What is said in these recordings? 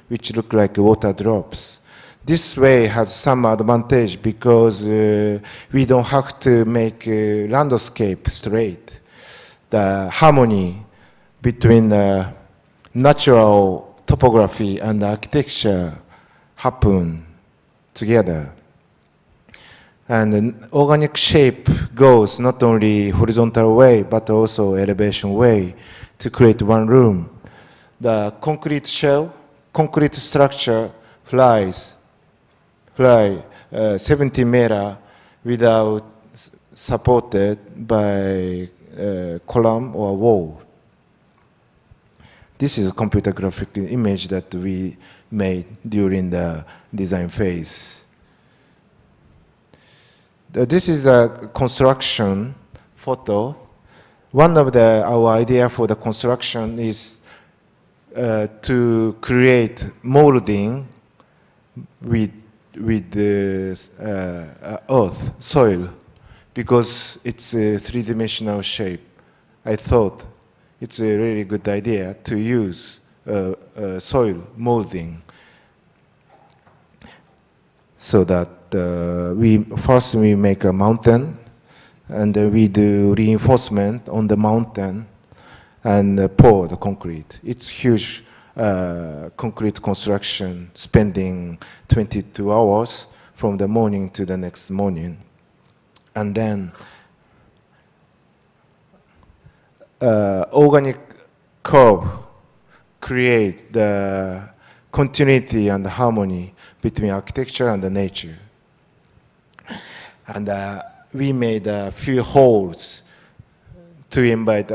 which look like water drops. This way has some advantage because we don't have to make landscape straight. The harmony between natural topography and architecture happen together. And the organic shape goes not only horizontal way, but also elevation way to create one room. The concrete shell, concrete structure fly 70 meter without supported by column or wall. This is a computer graphic image that we made during the design phase. This is a construction photo. One of our idea for the construction is to create molding with the earth, soil, because it's a three-dimensional shape. I thought it's a really good idea to use soil molding so that we make a mountain, and we do reinforcement on the mountain and pour the concrete. It's huge concrete construction, spending 22 hours from the morning to the next morning. And then organic curve create the continuity and the harmony between architecture and the nature. And we made a few holes to invite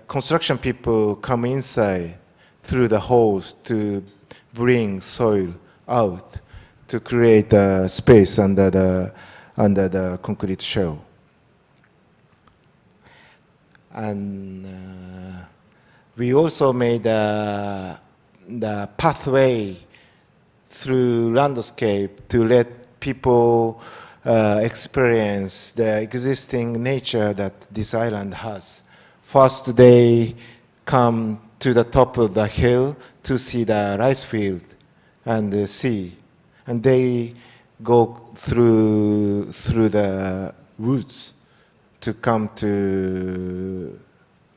construction people come inside through the holes to bring soil out to create a space under the concrete shell. And we also made the pathway through landscape to let people experience the existing nature that this island has. First, they come to the top of the hill to see the rice field and the sea, and they go through the woods to come to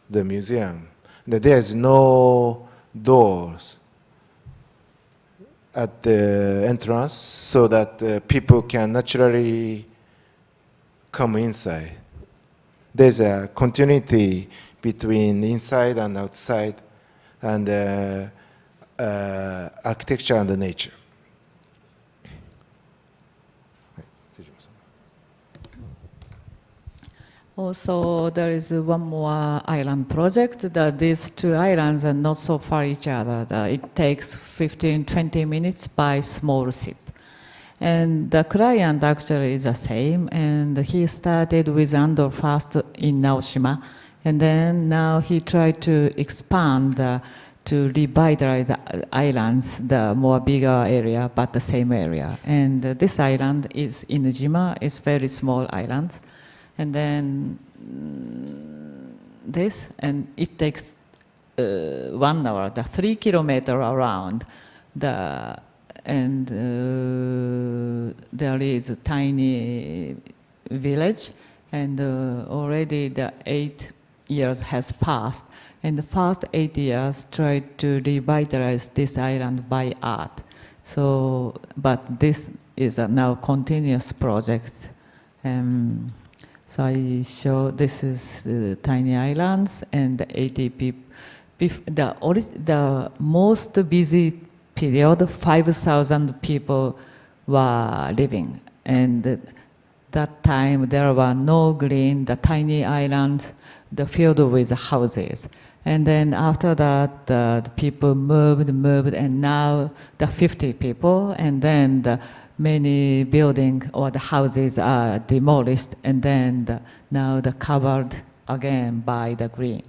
the museum. There's no doors at the entrance so that people can naturally come inside. There's a continuity between inside and outside, and architecture and the nature. Also, there is one more island project. That these two islands are not so far each other. It takes 15-20 minutes by small ship. And the client actually is the same. And he started with Ando first in Naoshima. And then now he tried to expand to revitalize the islands, the more bigger area, but the same area. And this island is in Jima. It's very small island. And then this, and it takes 1 hour, the 3 kilometers around. And there is a tiny village, and already the 8 years has passed. And the first 8 years tried to revitalize this island by art. So, but this is a now continuous project. So I show this is tiny islands and the 80 people. The most busy period, 5,000 people were living. And that time there were no green, the tiny island, the field with houses. And then after that, the people moved, and now the 50 people, and then the many buildings or the houses are demolished, and then now they're covered again by the green.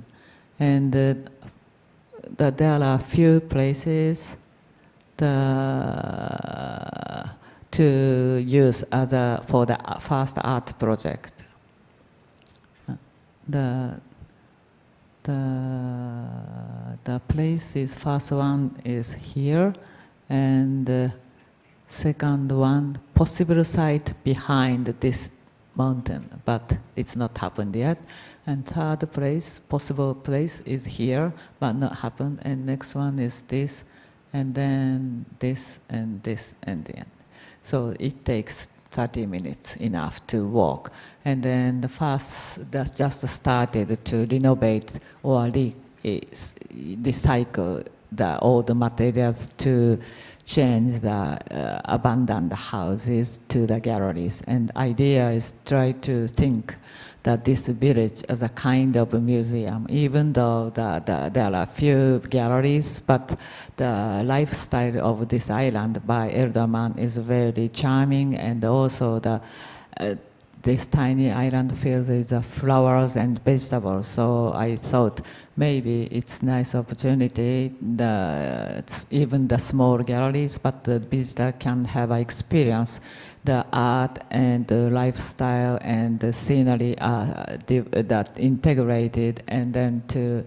And there are few places to use for the first art project. The place is first one is here, And second one, possible site behind this mountain, but it's not happened yet. And third place, possible place is here, but not happened. And next one is this, and then this, and this, and then. So it takes 30 minutes enough to walk. And then the first, that's just started to renovate or recycle all the materials to change the abandoned houses to the galleries. And idea is try to think that this village as a kind of a museum, even though there are few galleries, but the lifestyle of this island by Elderman is very charming, and also this tiny island field is flowers and vegetables. So I thought maybe it's nice opportunity, even the small galleries, but the visitor can have an experience. The art and the lifestyle and the scenery are that integrated, and then to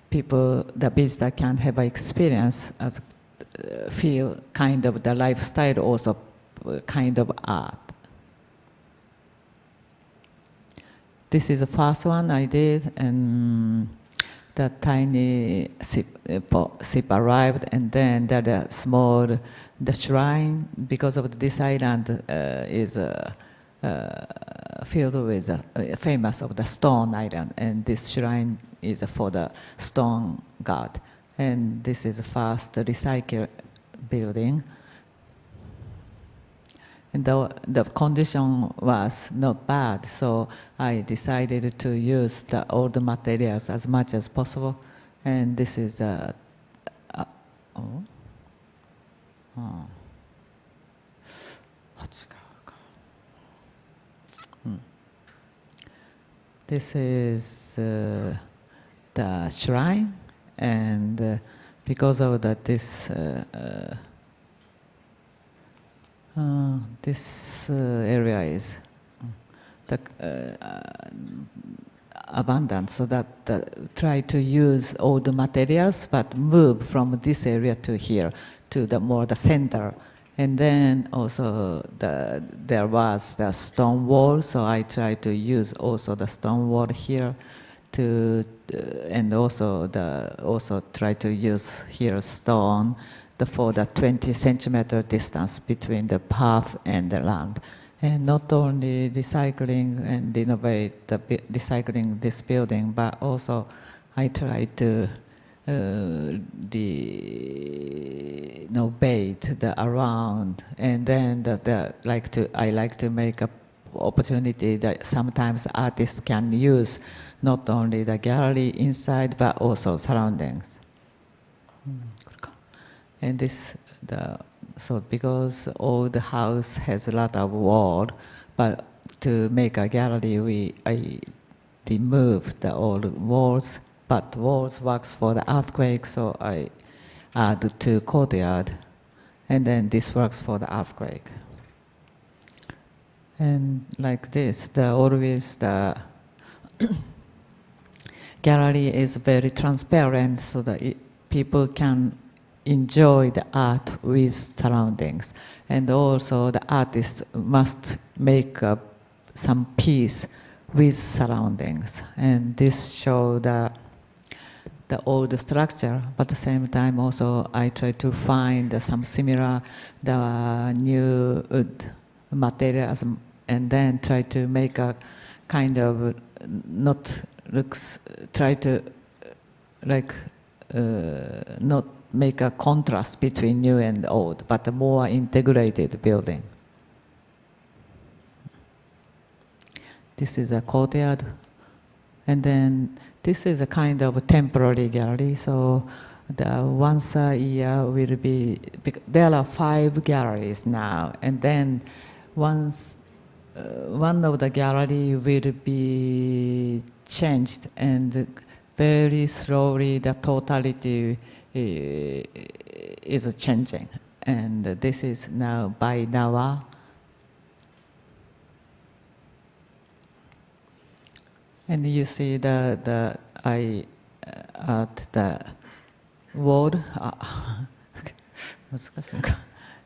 people, the visitor can have an experience as feel kind of the lifestyle, also kind of art. This is the first one I did, and the tiny ship arrived, and then the small, the shrine, because of this island is filled with famous of the stone island, and this shrine is for the stone god. And this is the first recycle building. And the condition was not bad, so I decided to use the old materials as much as possible. And this is this is the shrine, and because of that, this area is abundant, so that try to use all the materials, but move from this area to here, to the center. And then also there was the stone wall, so I try to use also the stone wall here, and also try to use here stone for the 20 centimeter distance between the path and the land. And not only recycling and recycling this building, but also I try to renovate the around, and then I like to make a opportunity that sometimes artists can use not only the gallery inside but also surroundings. And so because all the house has a lot of wall, but to make a gallery, I remove the old walls, but walls works for the earthquake, so I add 2 courtyard, and then this works for the earthquake. And like this, always the gallery is very transparent, so that people can enjoy the art with surroundings. And also the artist must make some piece with surroundings. And this show the old structure, but at the same time also I try to find some similar new wood materials, and then try to make a kind of not make a contrast between new and old, but a more integrated building. This is a courtyard, and then this is a kind of temporary gallery. So once a year will be. There are 5 galleries now, and then once one of the gallery will be changed, and very slowly the totality is changing. And this is now by Nawa. And you see at the wall.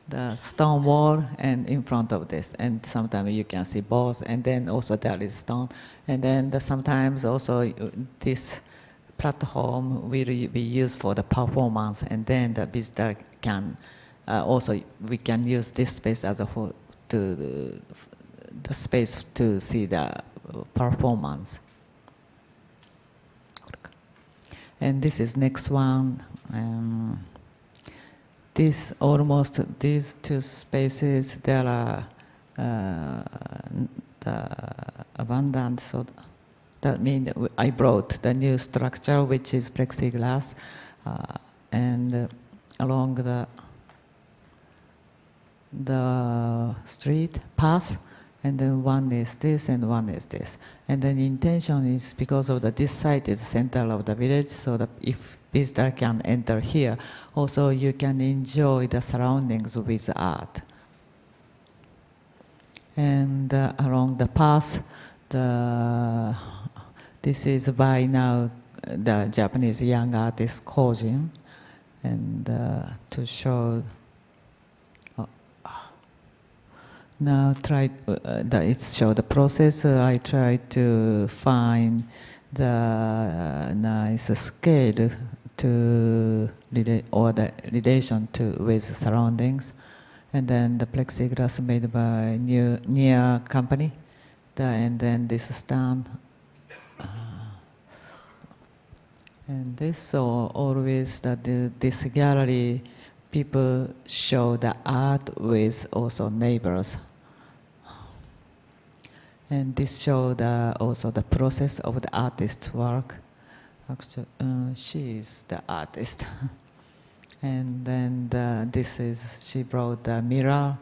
the stone wall and in front of this, and sometimes you can see both, and then also there is stone, and then sometimes also this platform will be used for the performance, and then the visitor can also we can use this space as a whole to the space to see the performance. And this is next one. These two spaces, there are the abundant, so that means I brought the new structure, which is plexiglass, and along the street path, and then one is this and one is this. And then the intention is because of this site is center of the village, so that if visitor can enter here, also you can enjoy the surroundings with art. And along the path, this is by now the Japanese young artist Kojin, and to show. Now it show the process. I try to find the nice scale to or the relation to with surroundings, and then the plexiglass made by near company, and then this stand, and this. So always this gallery, people show the art with also neighbors. And this shows also the process of the artist's work. Actually, she is the artist. And then she brought the mirror.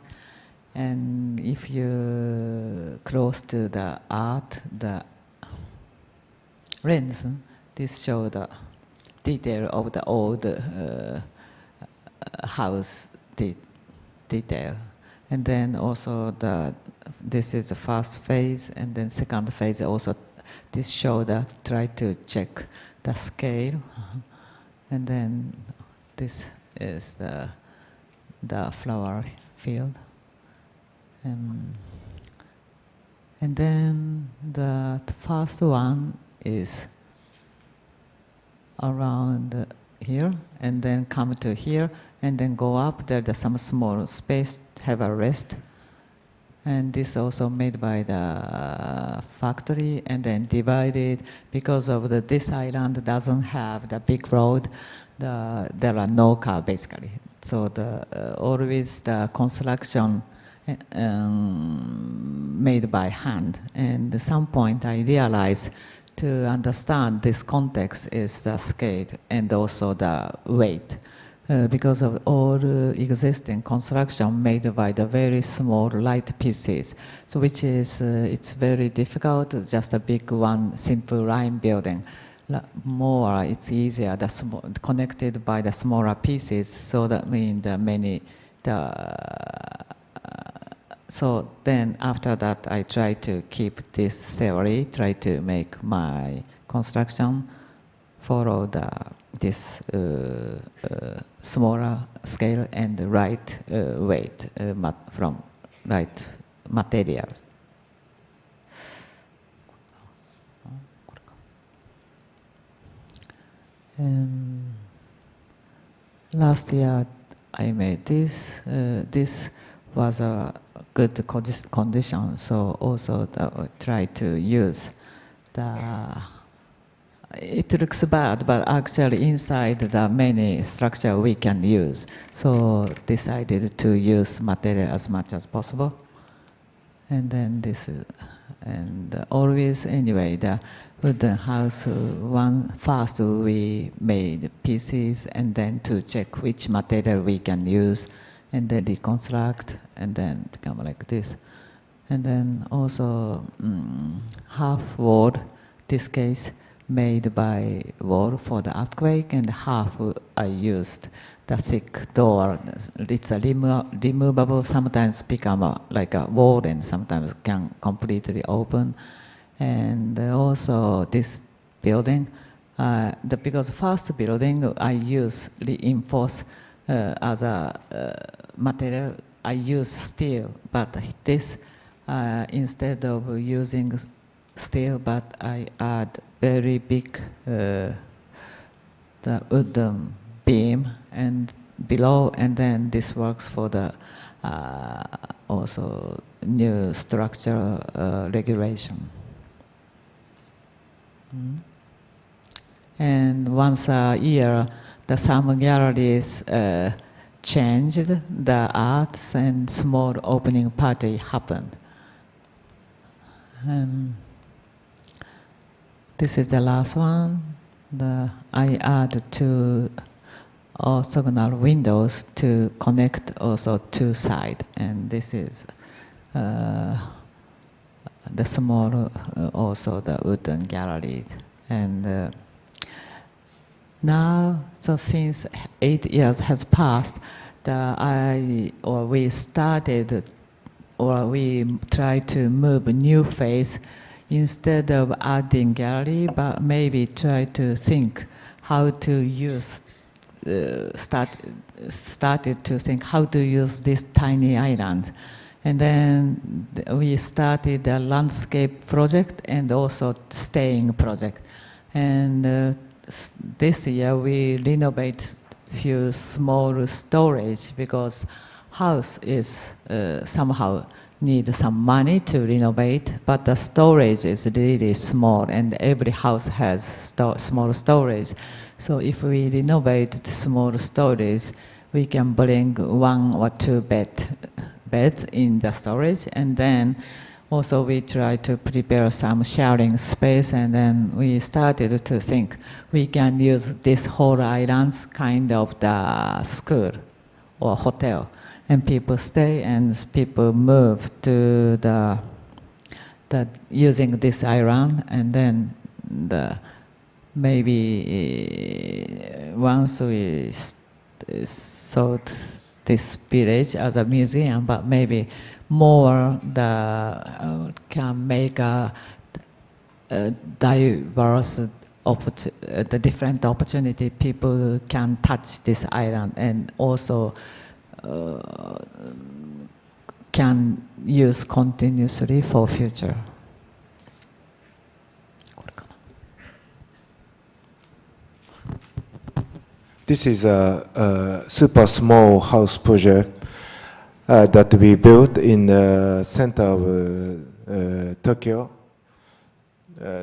And if you close to the art, the lens, this shows the detail of the old house detail, and then also this is the first phase, and then second phase also this show try to check the scale, and then this is the flower field, and then the first one is around here, and then come to here, and then go up. There's some small space, have a rest. And this also made by the factory, and then divided because of this island doesn't have the big road. There are no car basically. So always the construction made by hand. And at some point I realized to understand this context is the scale and also the weight. Because of all existing construction made by the very small light pieces, so which is it's very difficult. Just a big one simple line building. More it's easier. Connected by the smaller pieces. So that means so then after that I try to keep this theory. Try to make my construction follow this smaller scale and right weight from right materials. And last year I made this. This was a good condition, so also try to use it looks bad, but actually inside the many structure we can use. So decided to use material as much as possible. And then this, and always anyway, the wooden house, first we made pieces, and then to check which material we can use, and then reconstruct, and then become like this. And then also half wall, this case, made by wall for the earthquake, and half I used the thick door. It's a removable, sometimes become like a wall, and sometimes can completely open. And also this building, because first building I use reinforced other material. I use steel, but this instead of using steel, but I add very big the wooden beam and below, and then this works for the also new structural regulation. And once a year, some galleries changed the art, and small opening party happened. This is the last one. I add two orthogonal windows to connect also two sides, and this is the small also the wooden gallery. And now, so since 8 years has passed, we started, or we try to move a new phase instead of adding gallery, but maybe try to think how to use, started to think how to use this tiny island. And then we started a landscape project and also staying project. And this year we renovate few small storage because house is somehow need some money to renovate, but the storage is really small, and every house has small storage. So if we renovate the small storage, we can bring 1 or 2 beds in the storage, and then also we try to prepare some sharing space, and then we started to think we can use this whole island kind of the school or hotel, and people stay and people move to the using this island, and then maybe once we sold this village as a museum, but maybe more can make a diverse the different opportunity. People can touch this island and also can use continuously for future. This is a super small house project that we built in the center of Tokyo.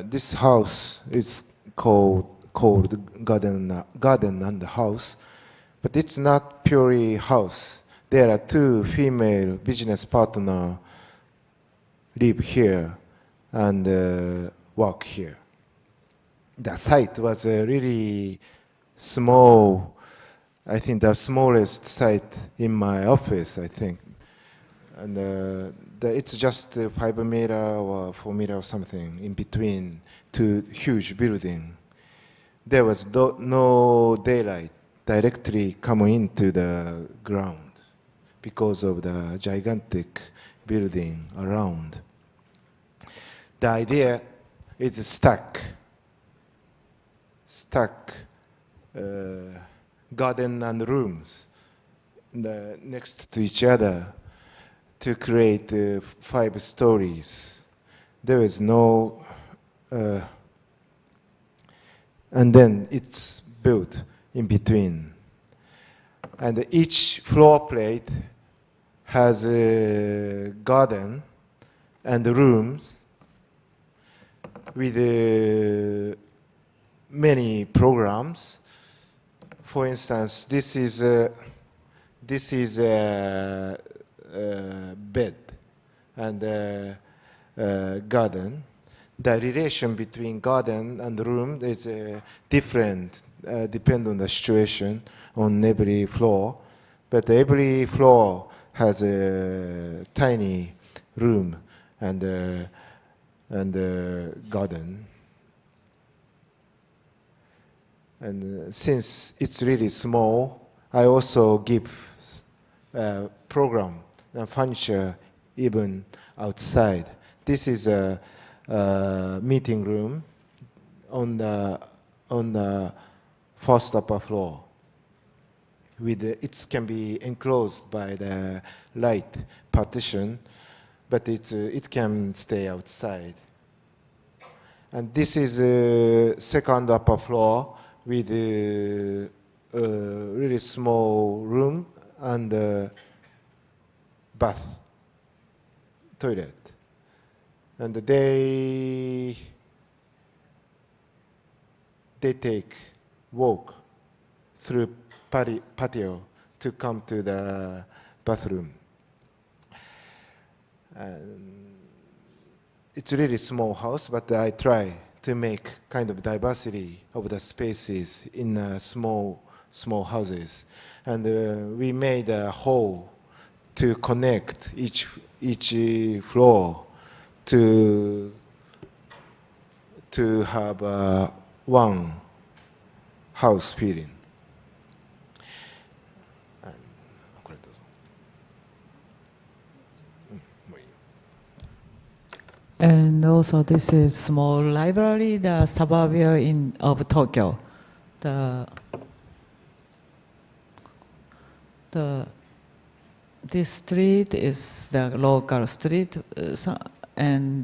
This house is called garden and house, but it's not purely house. There are 2 female business partners live here and work here. The site was really small. I think the smallest site in my office, I think. And it's just 5 meters or 4 meters or something in between 2 huge buildings. There was no daylight directly coming into the ground because of the gigantic building around. The idea is stack garden and rooms next to each other to create 5 stories. There is no, and then it's built in between. And each floor plate has a garden and rooms with many programs. For instance, this is a bed and garden. The relation between garden and room is different, depend on the situation on every floor. But every floor has a tiny room and garden. And since it's really small, I also give program and furniture even outside. This is a meeting room on the first upper floor it can be enclosed by the light partition, but it can stay outside. And this is a second upper floor with a really small room and a bath, toilet. And they take walk through patio to come to the bathroom. And it's a really small house, but I try to make kind of diversity of the spaces in small houses. And we made a hall to connect each floor to have one house feeling. And also, this is small library, the suburbia of Tokyo. This street is the local street, and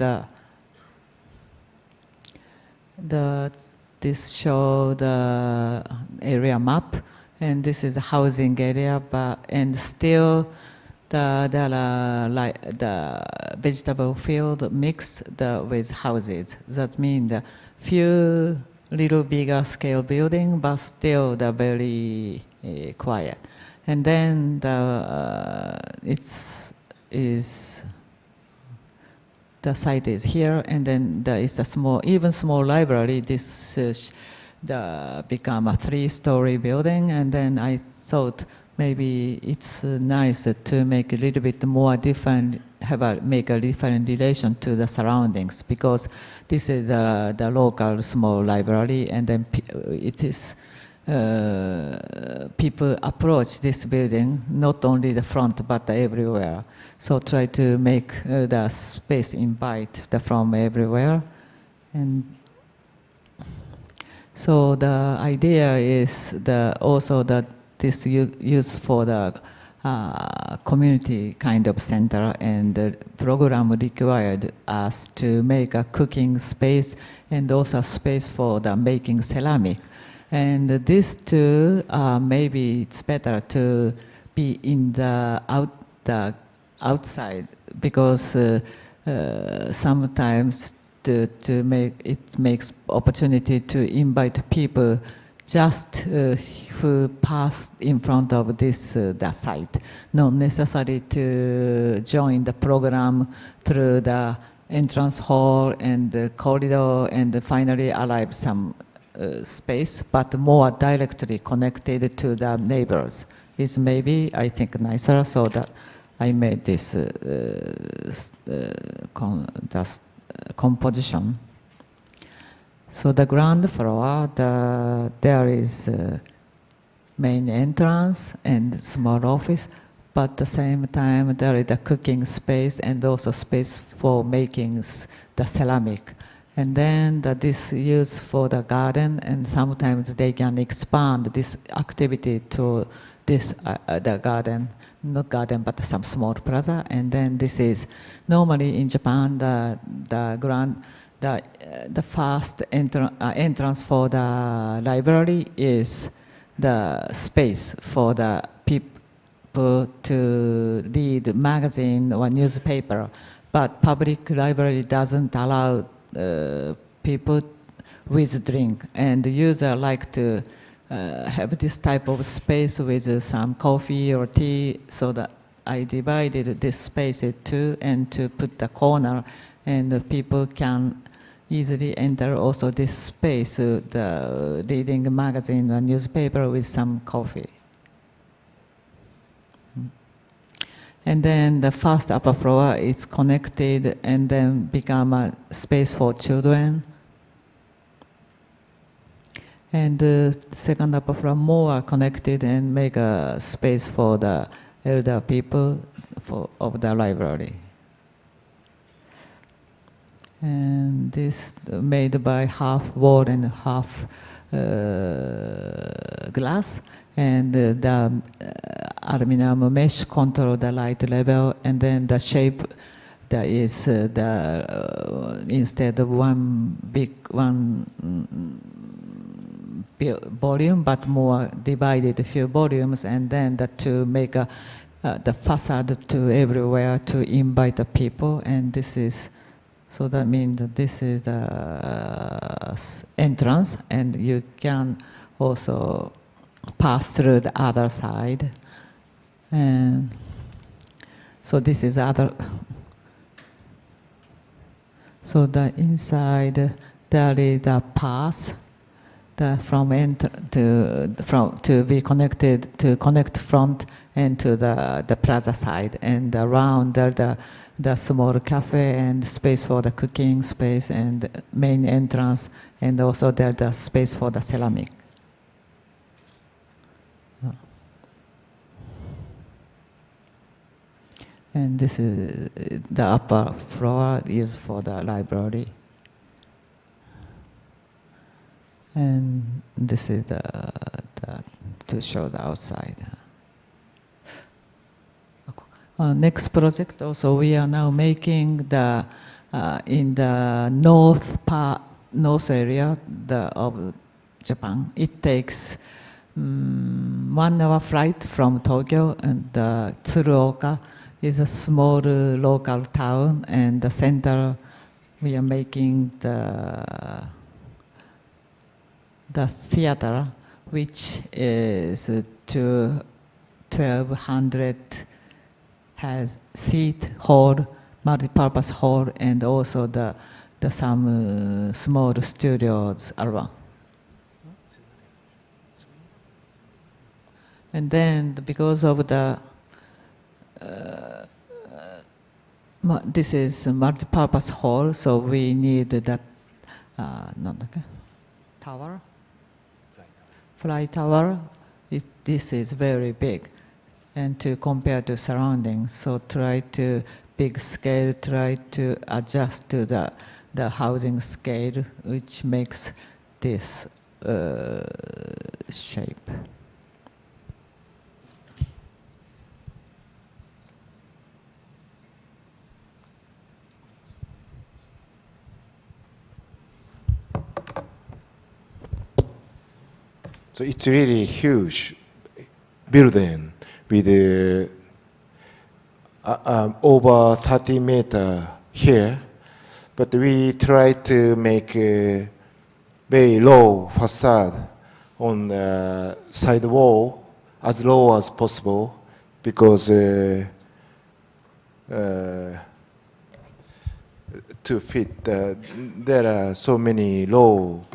this show the area map, and this is a housing area, and still there are like the vegetable field mixed with houses. That means the few little bigger scale building, but still the very quiet. And then the site is here, and then there is a even small library. This become a 3-story building, and then I thought maybe it's nice to make a little bit more different, make a different relation to the surroundings, because this is the local small library, and then it is people approach this building, not only the front but everywhere. So try to make the space invite from everywhere. And so the idea is also that this use for the community kind of center, and the program required us to make a cooking space and also space for the making ceramic. And these two, maybe it's better to be in the outside, because sometimes to make it makes opportunity to invite people just who pass in front of this the site, not necessary to join the program through the entrance hall and the corridor and finally arrive some space, but more directly connected to the neighbors is maybe, I think, nicer. So that I made this composition. So the ground floor, there is main entrance and small office, but at the same time there is a cooking space and also space for making the ceramic. And then this used for the garden, and sometimes they can expand this activity to this the garden, not garden but some small plaza. And then this is normally in Japan the first entrance for the library is the space for the people to read magazine or newspaper, but public library doesn't allow people with drink, and the user like to have this type of space with some coffee or tea. So that I divided this space in two, and to put the corner, and the people can easily enter also this space, the reading magazine or newspaper with some coffee. And then the first upper floor is connected and then become a space for children. And the second upper floor more connected and make a space for the elder people of the library. And this made by half wood and half glass, and the aluminum mesh control the light level, and then the shape that is instead of one volume, but more divided few volumes, and then to make the facade to everywhere to invite the people, and this is. So that means that this is the entrance, and you can also pass through the other side. And so this is other. So the inside there is a path to be connected to connect front and to the plaza side, and around there the small cafe and space for the cooking space and main entrance, and also there the space for the ceramic. And this is the upper floor is for the library. And this is to show the outside. Next project also, we are now making the in the north area of Japan. It takes 1 hour flight from Tokyo, and Tsuruoka is a small local town, and the center we are making the theater, which is 1200 has seat hall, multi-purpose hall, and also the some small studios around. And then because of the this is a multi-purpose hall, so we need that tower, fly tower. This is very big, and to compare to surroundings, so try to big scale, try to adjust to the housing scale, which makes this shape. So it's really huge building with over 30 meters here, but we try to make a very low facade on the side wall, as low as possible, because to fit there are so many low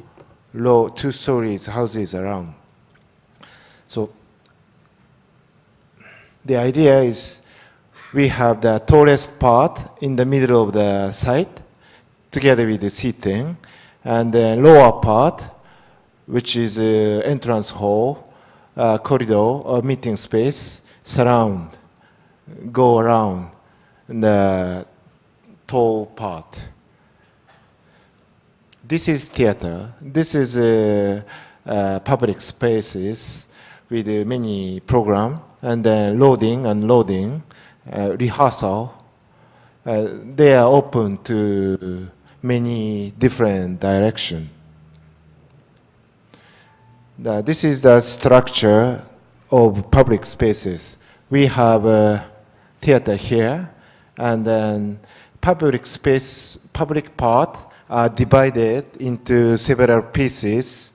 2 stories houses around. So the idea is we have the tallest part in the middle of the site together with the seating, and the lower part, which is entrance hall, corridor or meeting space, go around the tall part. This is theater. This is public spaces with many programs, and then loading, unloading, rehearsal. They are open to many different directions. This is the structure of public spaces. We have a theater here, and then public part are divided into several pieces